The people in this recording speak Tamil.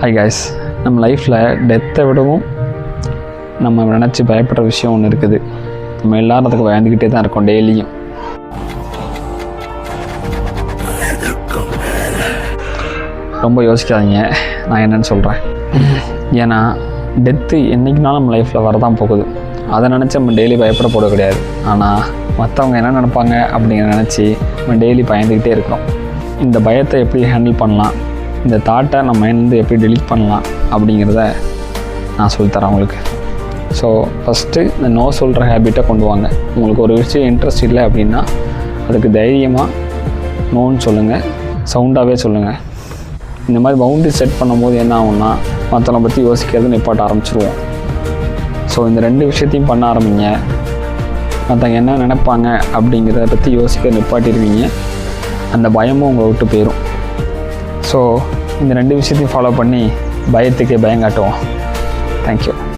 ஹாய் கைஸ், நம்ம லைஃப்பில் டெத்தை விடவும் நம்ம நினச்சி பயப்படுற விஷயம் ஒன்று இருக்குது. நம்ம எல்லோரும் அதுக்கு பயந்துக்கிட்டே தான் இருக்கோம் டெய்லியும். ரொம்ப யோசிக்காதீங்க, நான் என்னென்னு சொல்கிறேன். ஏன்னா டெத்து என்றைக்குனாலும் நம்ம லைஃப்பில் வரதான் போகுது. அதை நினச்சி நம்ம டெய்லி பயப்பட கிடையாது. ஆனால் மற்றவங்க என்ன நினைப்பாங்க அப்படிங்கிற நினச்சி நம்ம டெய்லி பயந்துக்கிட்டே இருக்கிறோம். இந்த பயத்தை எப்படி ஹேண்டில் பண்ணலாம், இந்த தாட்டை நம்ம மைண்ட்லேருந்து எப்படி டெலீட் பண்ணலாம் அப்படிங்கிறத நான் சொல்லித்தரேன் உங்களுக்கு. ஸோ ஃபஸ்ட்டு இந்த நோ சொல்கிற ஹேபிட்டை கொண்டு வாங்க. உங்களுக்கு ஒரு விஷயம் இன்ட்ரெஸ்ட் இல்லை அப்படின்னா அதுக்கு தைரியமாக நோன்னு சொல்லுங்கள், சவுண்டாகவே சொல்லுங்கள். இந்த மாதிரி பவுண்டரி செட் பண்ணும்போது என்ன ஆகும்னா மற்றவங்களை பற்றி யோசிக்கிறது நிப்பாட்ட ஆரம்பிச்சிருவோம். ஸோ இந்த 2 விஷயத்தையும் பண்ண ஆரம்பிங்க. மற்றவங்க என்ன நினைப்பாங்க அப்படிங்கிறத பற்றி யோசிக்க நிப்பாட்டிடுவீங்க. அந்த பயமும் உங்களை விட்டு போயிடும். ஸோ இந்த 2 விஷயத்தையும் ஃபாலோ பண்ணி பயத்துக்கே பயம் காட்டுவோம். தேங்க்யூ.